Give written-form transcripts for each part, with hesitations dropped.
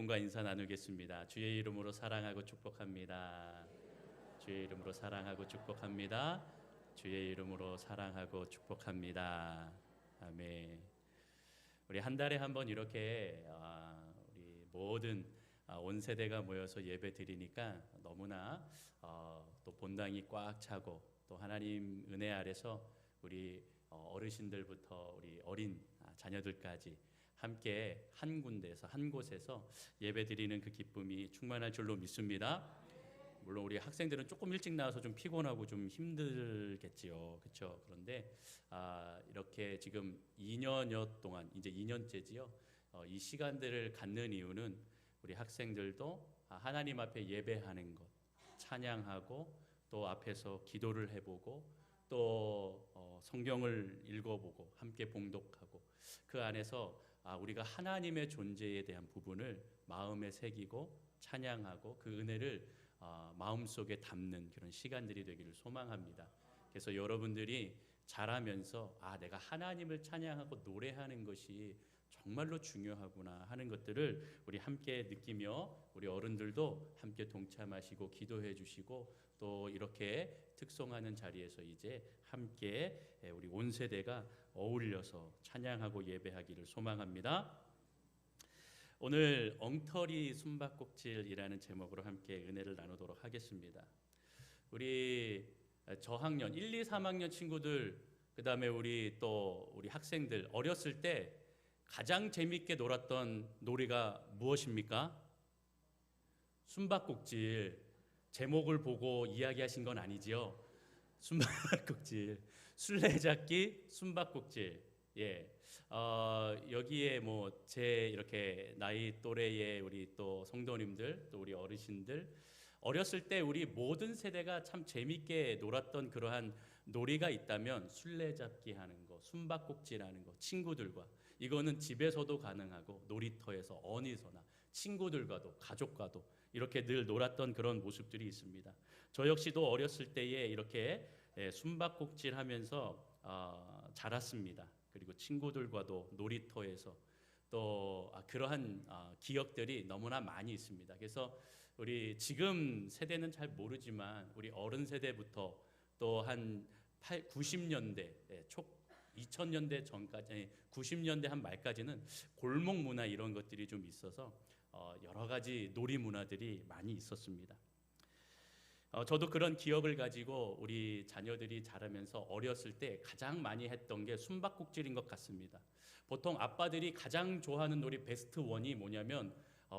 여러분과 인사 나누겠습니다. 주의 이름으로 사랑하고 축복합니다. 주의 이름으로 사랑하고 축복합니다. 주의 이름으로 사랑하고 축복합니다. 아멘. 우리 한 달에 한 번 이렇게 우리 모든 온 세대가 모여서 예배 드리니까 너무나 또 본당이 꽉 차고 또 하나님 은혜 아래서 우리 어르신들부터 우리 어린 자녀들까지 함께 한 군데에서 한 곳에서 예배 드리는 그 기쁨이 충만할 줄로 믿습니다. 물론 우리 학생들은 조금 일찍 나와서 좀 피곤하고 좀 힘들겠지요, 그렇죠? 그런데 이렇게 지금 2년여 동안 이제 2년째지요. 이 시간들을 갖는 이유는 우리 학생들도 하나님 앞에 예배하는 것, 찬양하고 또 앞에서 기도를 해보고 또 성경을 읽어보고 함께 봉독하고 그 안에서 우리가 하나님의 존재에 대한 부분을 마음에 새기고 찬양하고 그 은혜를 마음속에 담는 그런 시간들이 되기를 소망합니다. 그래서 여러분들이 자라면서 내가 하나님을 찬양하고 노래하는 것이 정말로 중요하구나 하는 것들을 우리 함께 느끼며 우리 어른들도 함께 동참하시고 기도해 주시고 또 이렇게 특송하는 자리에서 이제 함께 우리 온 세대가 어울려서 찬양하고 예배하기를 소망합니다. 오늘 엉터리 숨바꼭질이라는 제목으로 함께 은혜를 나누도록 하겠습니다. 우리 저학년 1, 2, 3학년 친구들 그다음에 우리 학생들 어렸을 때 가장 재밌게 놀았던 놀이가 무엇입니까? 숨바꼭질. 제목을 보고 이야기하신 건 아니지요. 숨바꼭질, 술래잡기, 숨바꼭질. 예, 여기에 뭐 제 이렇게 나이 또래의 우리 또 성도님들, 또 우리 어르신들, 어렸을 때 우리 모든 세대가 참 재밌게 놀았던 그러한 놀이가 있다면 술래잡기 하는 거, 숨바꼭질 하는 거, 친구들과 이거는 집에서도 가능하고 놀이터에서 어디서나 친구들과도 가족과도 이렇게 늘 놀았던 그런 모습들이 있습니다. 저 역시도 어렸을 때에 이렇게 숨바꼭질 하면서 자랐습니다. 그리고 친구들과도 놀이터에서 또 그러한 기억들이 너무나 많이 있습니다. 그래서 우리 지금 세대는 잘 모르지만 우리 어른 세대부터 또 한 90년대 초 2000년대 전까지 90년대 한 말까지는 골목 문화 이런 것들이 좀 있어서 여러 가지 놀이 문화들이 많이 있었습니다. 저도 그런 기억을 가지고 우리 자녀들이 자라면서 어렸을 때 가장 많이 했던 게 숨바꼭질인 것 같습니다. 보통 아빠들이 가장 좋아하는 놀이 베스트 원이 뭐냐면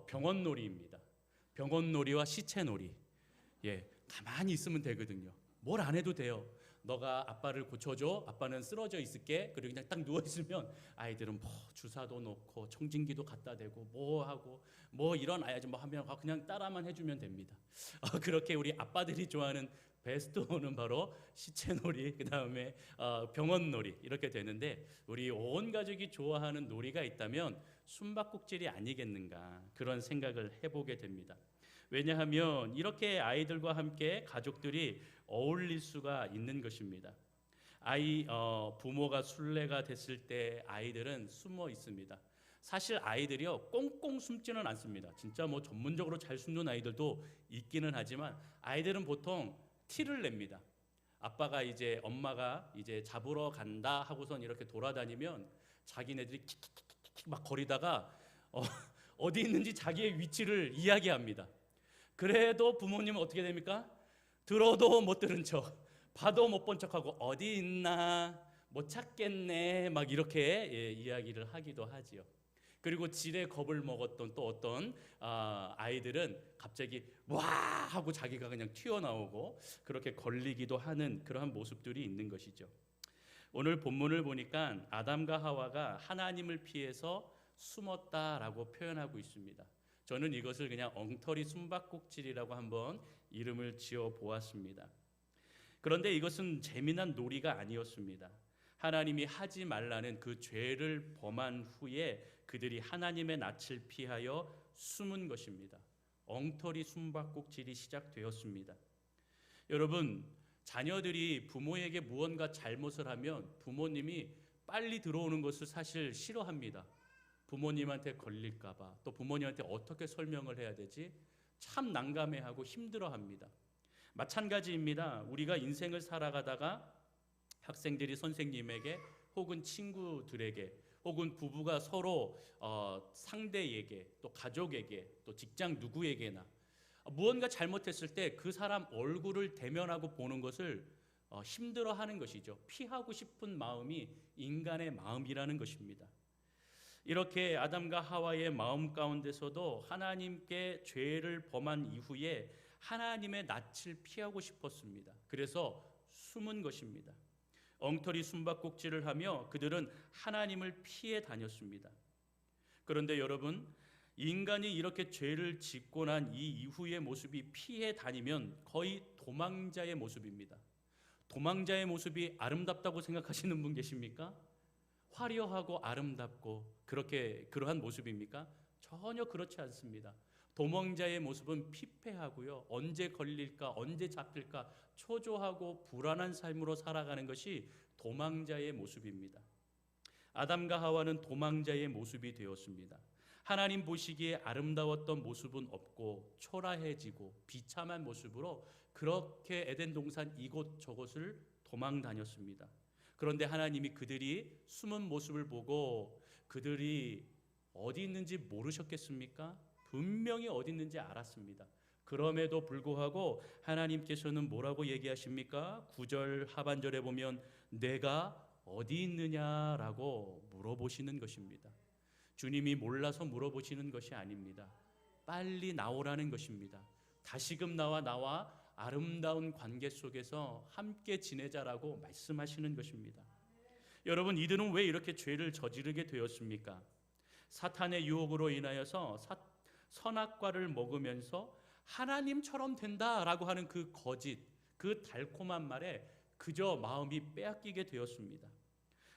병원놀이입니다. 병원놀이와 시체놀이. 예, 가만히 있으면 되거든요. 뭘 안 해도 돼요. 너가 아빠를 고쳐줘. 아빠는 쓰러져 있을게. 그리고 그냥 딱 누워 있으면 아이들은 뭐 주사도 놓고 청진기도 갖다 대고 뭐 하고 뭐 일어나야지 뭐 하면 그냥 따라만 해주면 됩니다. 그렇게 우리 아빠들이 좋아하는 베스트 원은 바로 시체놀이, 그 다음에 병원놀이 이렇게 되는데 우리 온 가족이 좋아하는 놀이가 있다면 숨바꼭질이 아니겠는가 그런 생각을 해보게 됩니다. 왜냐하면 이렇게 아이들과 함께 가족들이 어울릴 수가 있는 것입니다. 부모가 술래가 됐을 때 아이들은 숨어 있습니다. 사실 아이들이요 꽁꽁 숨지는 않습니다. 진짜 뭐 전문적으로 잘 숨는 아이들도 있기는 하지만 아이들은 보통 티를 냅니다. 아빠가 이제 엄마가 이제 잡으러 간다 하고선 이렇게 돌아다니면 자기네들이 킥킥킥킥 막 거리다가 어디 있는지 자기의 위치를 이야기합니다. 그래도 부모님은 어떻게 됩니까? 들어도 못 들은 척, 봐도 못 본 척하고 어디 있나 못 찾겠네 막 이렇게 이야기를 하기도 하지요. 그리고 지레 겁을 먹었던 또 어떤 아이들은 갑자기 와 하고 자기가 그냥 튀어나오고 그렇게 걸리기도 하는 그러한 모습들이 있는 것이죠. 오늘 본문을 보니까 아담과 하와가 하나님을 피해서 숨었다라고 표현하고 있습니다. 저는 이것을 그냥 엉터리 숨바꼭질이라고 한번 이름을 지어 보았습니다. 그런데 이것은 재미난 놀이가 아니었습니다. 하나님이 하지 말라는 그 죄를 범한 후에 그들이 하나님의 낯을 피하여 숨은 것입니다. 엉터리 숨바꼭질이 시작되었습니다. 여러분, 자녀들이 부모에게 무언가 잘못을 하면 부모님이 빨리 들어오는 것을 사실 싫어합니다. 부모님한테 걸릴까봐, 또 부모님한테 어떻게 설명을 해야 되지? 참 난감해하고 힘들어합니다. 마찬가지입니다. 우리가 인생을 살아가다가 학생들이 선생님에게 혹은 친구들에게 혹은 부부가 서로 상대에게 또 가족에게 또 직장 누구에게나 무언가 잘못했을 때 그 사람 얼굴을 대면하고 보는 것을 힘들어하는 것이죠. 피하고 싶은 마음이 인간의 마음이라는 것입니다. 이렇게 아담과 하와의 마음 가운데서도 하나님께 죄를 범한 이후에 하나님의 낯을 피하고 싶었습니다. 그래서 숨은 것입니다. 엉터리 숨바꼭질을 하며 그들은 하나님을 피해 다녔습니다. 그런데 여러분, 인간이 이렇게 죄를 짓고 난 이 이후의 모습이 피해 다니면 거의 도망자의 모습입니다. 도망자의 모습이 아름답다고 생각하시는 분 계십니까? 화려하고 아름답고 그러한 모습입니까? 전혀 그렇지 않습니다. 도망자의 모습은 피폐하고요. 언제 걸릴까, 언제 잡힐까 초조하고 불안한 삶으로 살아가는 것이 도망자의 모습입니다. 아담과 하와는 도망자의 모습이 되었습니다. 하나님 보시기에 아름다웠던 모습은 없고 초라해지고 비참한 모습으로 그렇게 에덴 동산 이곳 저곳을 도망 다녔습니다. 그런데 하나님이 그들이 숨은 모습을 보고 그들이 어디 있는지 모르셨겠습니까? 분명히 어디 있는지 알았습니다. 그럼에도 불구하고 하나님께서는 뭐라고 얘기하십니까? 9절 하반절에 보면 내가 어디 있느냐라고 물어보시는 것입니다. 주님이 몰라서 물어보시는 것이 아닙니다. 빨리 나오라는 것입니다. 다시금 나와 아름다운 관계 속에서 함께 지내자라고 말씀하시는 것입니다. 여러분, 이들은 왜 이렇게 죄를 저지르게 되었습니까? 사탄의 유혹으로 인하여서 선악과를 먹으면서 하나님처럼 된다라고 하는 그 거짓, 그 달콤한 말에 그저 마음이 빼앗기게 되었습니다.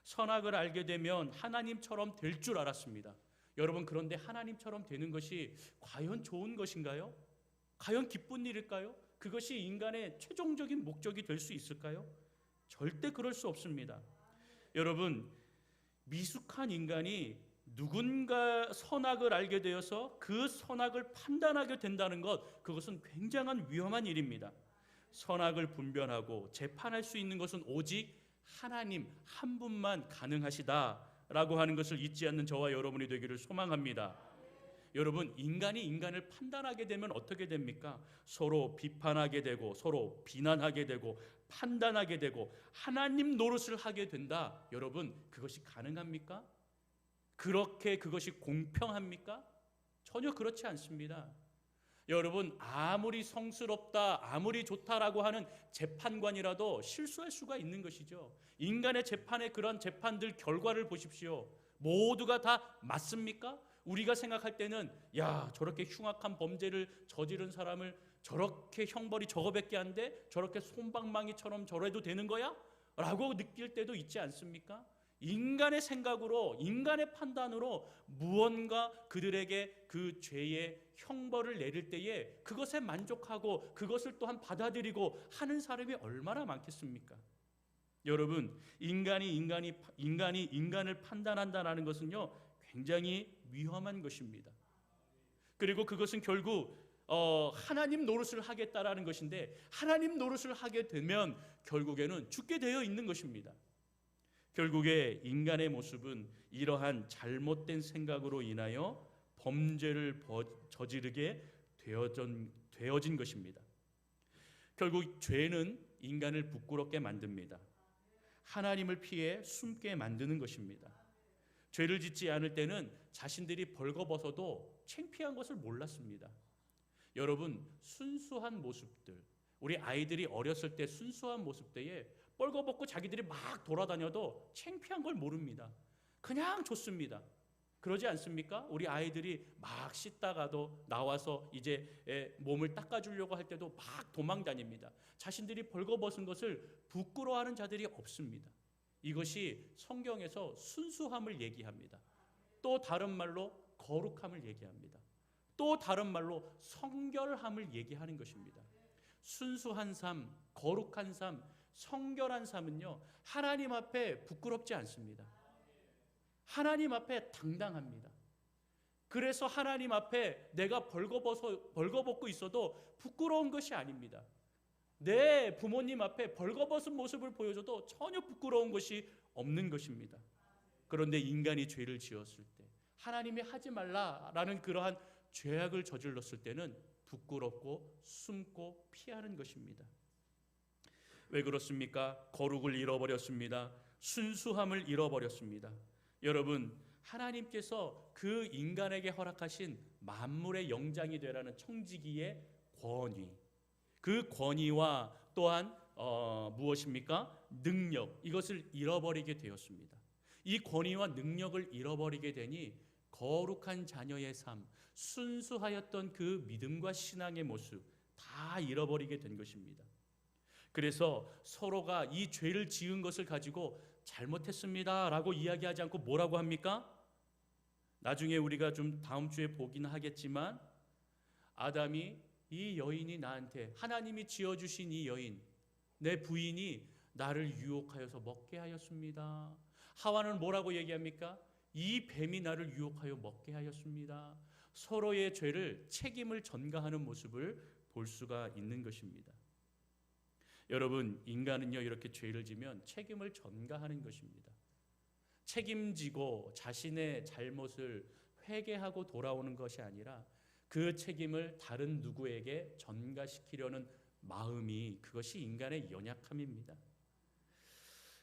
선악을 알게 되면 하나님처럼 될 줄 알았습니다. 여러분, 그런데 하나님처럼 되는 것이 과연 좋은 것인가요? 과연 기쁜 일일까요? 그것이 인간의 최종적인 목적이 될 수 있을까요? 절대 그럴 수 없습니다. 여러분, 미숙한 인간이 누군가 선악을 알게 되어서 그 선악을 판단하게 된다는 것, 그것은 굉장한 위험한 일입니다. 선악을 분별하고 재판할 수 있는 것은 오직 하나님 한 분만 가능하시다라고 하는 것을 잊지 않는 저와 여러분이 되기를 소망합니다. 여러분, 인간이 인간을 판단하게 되면 어떻게 됩니까? 서로 비판하게 되고 서로 비난하게 되고 판단하게 되고 하나님 노릇을 하게 된다. 여러분, 그것이 가능합니까? 그것이 공평합니까? 전혀 그렇지 않습니다. 여러분, 아무리 성스럽다, 아무리 좋다라고 하는 재판관이라도 실수할 수가 있는 것이죠. 인간의 재판의 그런 재판들 결과를 보십시오. 모두가 다 맞습니까? 우리가 생각할 때는 저렇게 흉악한 범죄를 저지른 사람을 저렇게 형벌이 저거밖에 안 돼? 저렇게 솜방망이처럼 저래도 되는 거야? 라고 느낄 때도 있지 않습니까? 인간의 생각으로, 인간의 판단으로 무언가 그들에게 그 죄의 형벌을 내릴 때에 그것에 만족하고 그것을 또한 받아들이고 하는 사람이 얼마나 많겠습니까? 여러분, 인간이 인간을 판단한다는 것은요, 굉장히 위험한 것입니다. 그리고 그것은 결국 하나님 노릇을 하겠다라는 것인데, 하나님 노릇을 하게 되면 결국에는 죽게 되어 있는 것입니다. 결국에 인간의 모습은 이러한 잘못된 생각으로 인하여 범죄를 저지르게 되어진 것입니다. 결국 죄는 인간을 부끄럽게 만듭니다. 하나님을 피해 숨게 만드는 것입니다. 죄를 짓지 않을 때는 자신들이 벌거벗어도 창피한 것을 몰랐습니다. 여러분, 순수한 모습들, 우리 아이들이 어렸을 때 순수한 모습때에 뻘거벗고 자기들이 막 돌아다녀도 창피한 걸 모릅니다. 그냥 좋습니다. 그러지 않습니까? 우리 아이들이 막 씻다가도 나와서 이제 몸을 닦아주려고 할 때도 막 도망다닙니다. 자신들이 벌거벗은 것을 부끄러워하는 자들이 없습니다. 이것이 성경에서 순수함을 얘기합니다. 또 다른 말로 거룩함을 얘기합니다. 또 다른 말로 성결함을 얘기하는 것입니다. 순수한 삶, 거룩한 삶, 성결한 삶은요, 하나님 앞에 부끄럽지 않습니다. 하나님 앞에 당당합니다. 그래서 하나님 앞에 내가 벌거벗고 있어도 부끄러운 것이 아닙니다. 내 부모님 앞에 벌거벗은 모습을 보여줘도 전혀 부끄러운 것이 없는 것입니다. 그런데 인간이 죄를 지었을 때, 하나님이 하지 말라라는 그러한 죄악을 저질렀을 때는 부끄럽고 숨고 피하는 것입니다. 왜 그렇습니까? 거룩을 잃어버렸습니다. 순수함을 잃어버렸습니다. 여러분, 하나님께서 그 인간에게 허락하신 만물의 영장이 되라는 청지기의 권위, 그 권위와 또한 무엇입니까? 능력, 이것을 잃어버리게 되었습니다. 이 권위와 능력을 잃어버리게 되니 거룩한 자녀의 삶, 순수하였던 그 믿음과 신앙의 모습 다 잃어버리게 된 것입니다. 그래서 서로가 이 죄를 지은 것을 가지고 잘못했습니다 라고 이야기하지 않고 뭐라고 합니까? 나중에 우리가 좀 다음 주에 보긴 하겠지만, 아담이 이 여인이 나한테, 하나님이 지어주신 이 여인, 내 부인이 나를 유혹하여서 먹게 하였습니다. 하와는 뭐라고 얘기합니까? 이 뱀이 나를 유혹하여 먹게 하였습니다. 서로의 죄를, 책임을 전가하는 모습을 볼 수가 있는 것입니다. 여러분, 인간은요, 이렇게 죄를 지면 책임을 전가하는 것입니다. 책임지고 자신의 잘못을 회개하고 돌아오는 것이 아니라 그 책임을 다른 누구에게 전가시키려는 마음이, 그것이 인간의 연약함입니다.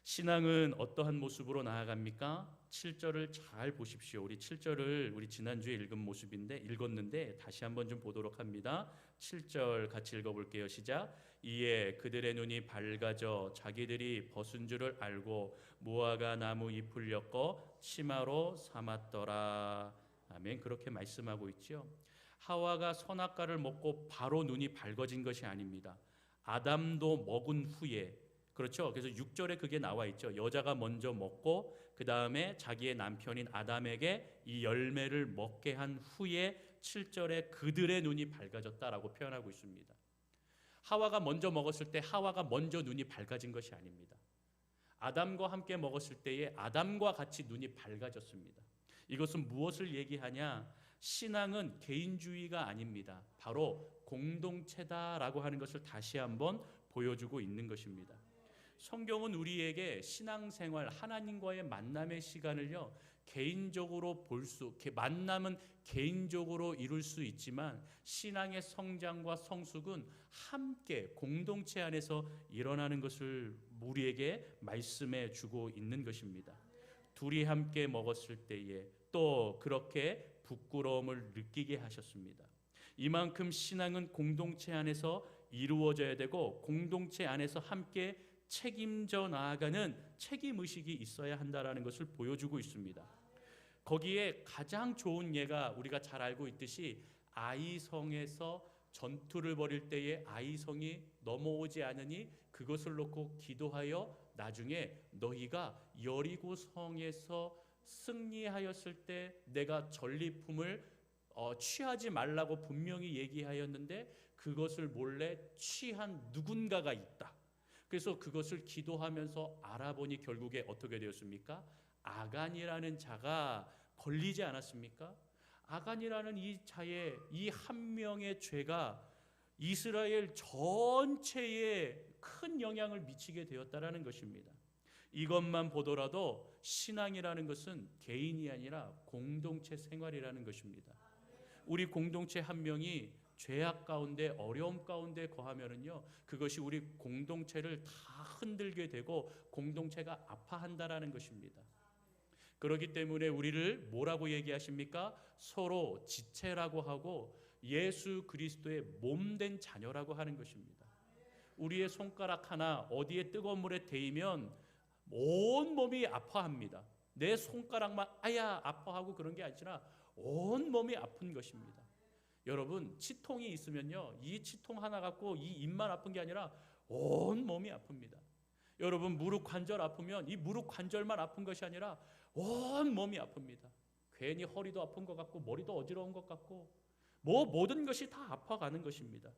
신앙은 어떠한 모습으로 나아갑니까? 7절을 잘 보십시오. 우리 7절을 우리 지난주에 읽었는데 다시 한번 좀 보도록 합니다. 7절 같이 읽어볼게요. 시작. 이에 그들의 눈이 밝아져 자기들이 벗은 줄을 알고 무화과 나무 잎을 엮어 치마로 삼았더라. 아멘. 그렇게 말씀하고 있죠. 하와가 선악과를 먹고 바로 눈이 밝아진 것이 아닙니다. 아담도 먹은 후에, 그렇죠. 그래서 6절에 그게 나와 있죠. 여자가 먼저 먹고 그 다음에 자기의 남편인 아담에게 이 열매를 먹게 한 후에 7절에 그들의 눈이 밝아졌다라고 표현하고 있습니다. 하와가 먼저 먹었을 때 하와가 먼저 눈이 밝아진 것이 아닙니다. 아담과 함께 먹었을 때에 아담과 같이 눈이 밝아졌습니다. 이것은 무엇을 얘기하냐? 신앙은 개인주의가 아닙니다. 바로 공동체다라고 하는 것을 다시 한번 보여주고 있는 것입니다. 성경은 우리에게 신앙생활, 하나님과의 만남의 시간을요, 개인적으로 만남은 개인적으로 이룰 수 있지만 신앙의 성장과 성숙은 함께 공동체 안에서 일어나는 것을 우리에게 말씀해 주고 있는 것입니다. 둘이 함께 먹었을 때에 또 그렇게 부끄러움을 느끼게 하셨습니다. 이만큼 신앙은 공동체 안에서 이루어져야 되고 공동체 안에서 함께 책임져 나아가는 책임의식이 있어야 한다는 것을 보여주고 있습니다. 거기에 가장 좋은 예가 우리가 잘 알고 있듯이 아이성에서 전투를 벌일 때에 아이성이 넘어오지 않으니 그것을 놓고 기도하여 나중에 너희가 여리고성에서 승리하였을 때 내가 전리품을 취하지 말라고 분명히 얘기하였는데 그것을 몰래 취한 누군가가 있다. 그래서 그것을 기도하면서 알아보니 결국에 어떻게 되었습니까? 아간이라는 자가 걸리지 않았습니까? 아간이라는 이 자의 이 한 명의 죄가 이스라엘 전체에 큰 영향을 미치게 되었다라는 것입니다. 이것만 보더라도 신앙이라는 것은 개인이 아니라 공동체 생활이라는 것입니다. 우리 공동체 한 명이 죄악 가운데 어려움 가운데 거하면은요, 그것이 우리 공동체를 다 흔들게 되고 공동체가 아파한다라는 것입니다. 그렇기 때문에 우리를 뭐라고 얘기하십니까? 서로 지체라고 하고 예수 그리스도의 몸된 자녀라고 하는 것입니다. 우리의 손가락 하나 어디에 뜨거운 물에 데이면 온 몸이 아파합니다. 내 손가락만 아야 아파하고 그런 게 아니라 온 몸이 아픈 것입니다. 여러분, 치통이 있으면요, 이 치통 하나 갖고 이 입만 아픈 게 아니라 온 몸이 아픕니다. 여러분, 무릎 관절 아프면 이 무릎 관절만 아픈 것이 아니라 온 몸이 아픕니다. 괜히 허리도 아픈 것 같고 머리도 어지러운 것 같고 모든 것이 다 아파가는 것입니다.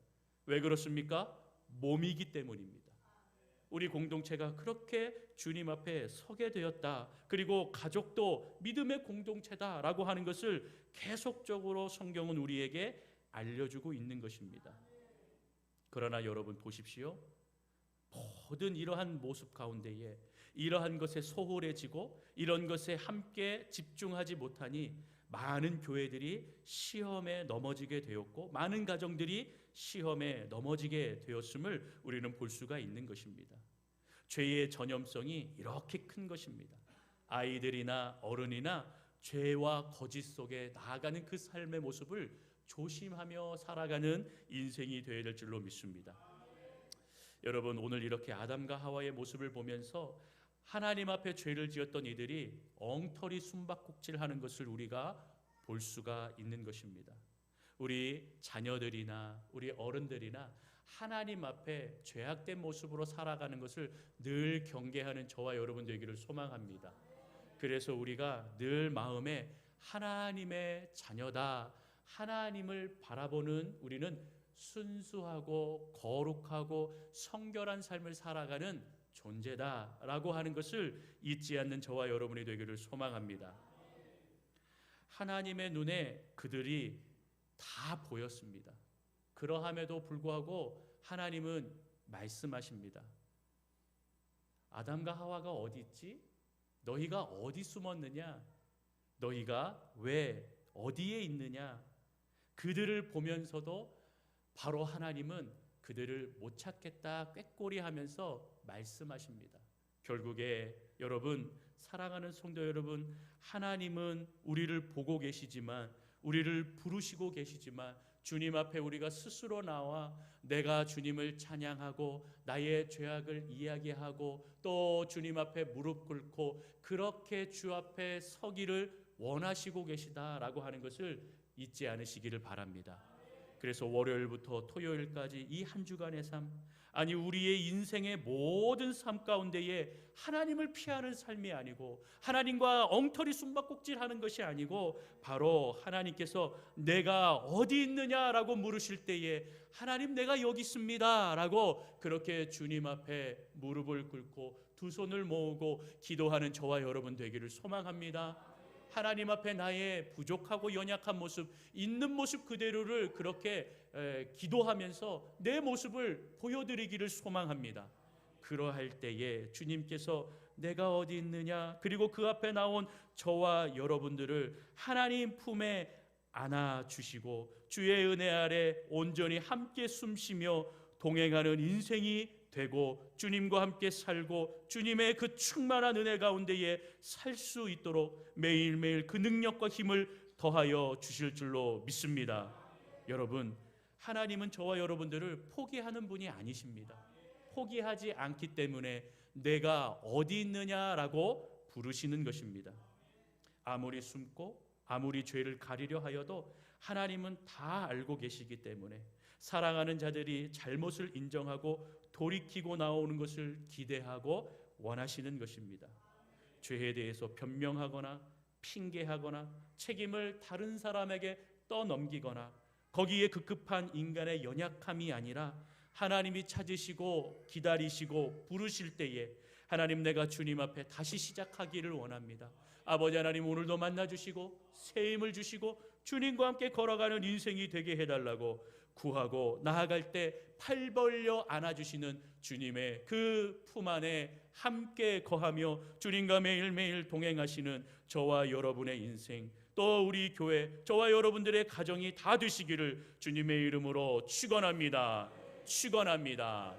왜 그렇습니까? 몸이기 때문입니다. 우리 공동체가 그렇게 주님 앞에 서게 되었다. 그리고 가족도 믿음의 공동체다라고 하는 것을 계속적으로 성경은 우리에게 알려주고 있는 것입니다. 그러나 여러분 보십시오. 모든 이러한 모습 가운데에 이러한 것에 소홀해지고 이런 것에 함께 집중하지 못하니 많은 교회들이 시험에 넘어지게 되었고 많은 가정들이 시험에 넘어지게 되었음을 우리는 볼 수가 있는 것입니다. 죄의 전염성이 이렇게 큰 것입니다. 아이들이나 어른이나 죄와 거짓 속에 나아가는 그 삶의 모습을 조심하며 살아가는 인생이 되어야 될 줄로 믿습니다. 여러분, 오늘 이렇게 아담과 하와의 모습을 보면서 하나님 앞에 죄를 지었던 이들이 엉터리 숨바꼭질하는 것을 우리가 볼 수가 있는 것입니다. 우리 자녀들이나 우리 어른들이나 하나님 앞에 죄악된 모습으로 살아가는 것을 늘 경계하는 저와 여러분 되기를 소망합니다. 그래서 우리가 늘 마음에 하나님의 자녀다, 하나님을 바라보는 우리는 순수하고 거룩하고 성결한 삶을 살아가는 존재다라고 하는 것을 잊지 않는 저와 여러분이 되기를 소망합니다. 하나님의 눈에 그들이 다 보였습니다. 그러함에도 불구하고 하나님은 말씀하십니다. 아담과 하와가 어디 있지? 너희가 어디 숨었느냐? 너희가 왜 어디에 있느냐? 그들을 보면서도 바로 하나님은 그들을 못 찾겠다 꾀꼬리하면서 말씀하십니다. 결국에 여러분, 사랑하는 성도 여러분, 하나님은 우리를 보고 계시지만, 우리를 부르시고 계시지만, 주님 앞에 우리가 스스로 나와 내가 주님을 찬양하고 나의 죄악을 이야기하고 또 주님 앞에 무릎 꿇고 그렇게 주 앞에 서기를 원하시고 계시다라고 하는 것을 잊지 않으시기를 바랍니다. 그래서 월요일부터 토요일까지 이 한 주간의 삶, 아니 우리의 인생의 모든 삶 가운데에 하나님을 피하는 삶이 아니고 하나님과 엉터리 숨바꼭질하는 것이 아니고 바로 하나님께서 내가 어디 있느냐라고 물으실 때에 하나님 내가 여기 있습니다 라고 그렇게 주님 앞에 무릎을 꿇고 두 손을 모으고 기도하는 저와 여러분 되기를 소망합니다. 하나님 앞에 나의 부족하고 연약한 모습, 있는 모습 그대로를 그렇게 기도하면서 내 모습을 보여드리기를 소망합니다. 그러할 때에 주님께서 내가 어디 있느냐, 그리고 그 앞에 나온 저와 여러분들을 하나님 품에 안아주시고 주의 은혜 아래 온전히 함께 숨쉬며 동행하는 인생이 되고 주님과 함께 살고 주님의 그 충만한 은혜 가운데에 살 수 있도록 매일매일 그 능력과 힘을 더하여 주실 줄로 믿습니다. 여러분, 하나님은 저와 여러분들을 포기하는 분이 아니십니다. 포기하지 않기 때문에 내가 어디 있느냐라고 부르시는 것입니다. 아무리 숨고 아무리 죄를 가리려 하여도 하나님은 다 알고 계시기 때문에 사랑하는 자들이 잘못을 인정하고 돌이키고 나오는 것을 기대하고 원하시는 것입니다. 죄에 대해서 변명하거나 핑계하거나 책임을 다른 사람에게 떠넘기거나 거기에 급급한 인간의 연약함이 아니라 하나님이 찾으시고 기다리시고 부르실 때에 하나님 내가 주님 앞에 다시 시작하기를 원합니다. 아버지 하나님 오늘도 만나주시고 새 힘을 주시고 주님과 함께 걸어가는 인생이 되게 해달라고 구하고 나아갈 때 팔 벌려 안아주시는 주님의 그 품 안에 함께 거하며 주님과 매일매일 동행하시는 저와 여러분의 인생 또 우리 교회 저와 여러분들의 가정이 다 되시기를 주님의 이름으로 축원합니다. 축원합니다.